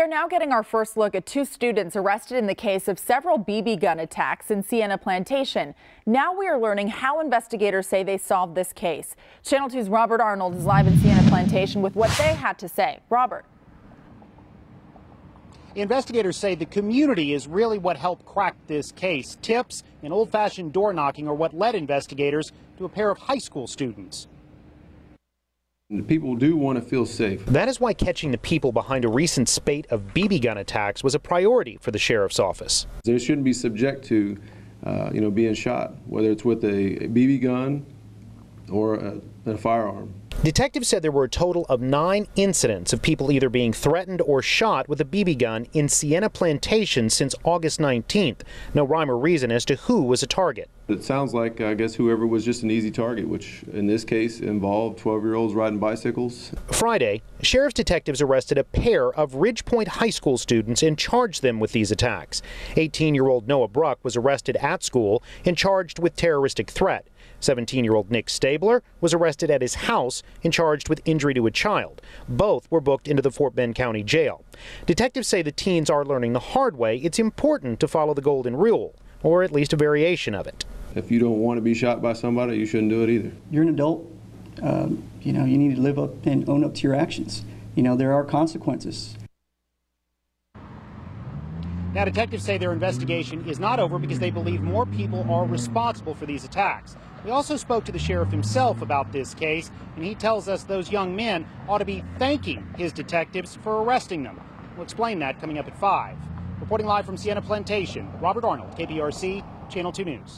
now getting our first look at two students arrested in the case of several BB gun attacks in Sienna Plantation. Now we are learning how investigators say they solved this case. Channel 2's Robert Arnold is live in Sienna Plantation with what they had to say. Robert. Investigators say the community is really what helped crack this case. Tips and old-fashioned door knocking are what led investigators to a pair of high school students. People do want to feel safe. That is why catching the people behind a recent spate of BB gun attacks was a priority for the sheriff's office. They shouldn't be subject to, being shot, whether it's with a BB gun or a firearm. Detectives said there were a total of 9 incidents of people either being threatened or shot with a BB gun in Sienna Plantation since August 19th. No rhyme or reason as to who was a target. It sounds like, I guess, whoever was just an easy target, which in this case involved 12-year-olds riding bicycles. Friday, sheriff's detectives arrested a pair of Ridgepoint High School students and charged them with these attacks. 18-year-old Noah Bruck was arrested at school and charged with terroristic threat. 17-year-old Nick Stabler was arrested at his house and charged with injury to a child. Both were booked into the Fort Bend County Jail. Detectives say the teens are learning the hard way it's important to follow the golden rule, or at least a variation of it. If you don't want to be shot by somebody, you shouldn't do it either. You're an adult. You need to live up and own up to your actions. There are consequences. Now, detectives say their investigation is not over because they believe more people are responsible for these attacks. We also spoke to the sheriff himself about this case, and he tells us those young men ought to be thanking his detectives for arresting them. We'll explain that coming up at 5. Reporting live from Sienna Plantation, Robert Arnold, KPRC, Channel 2 News.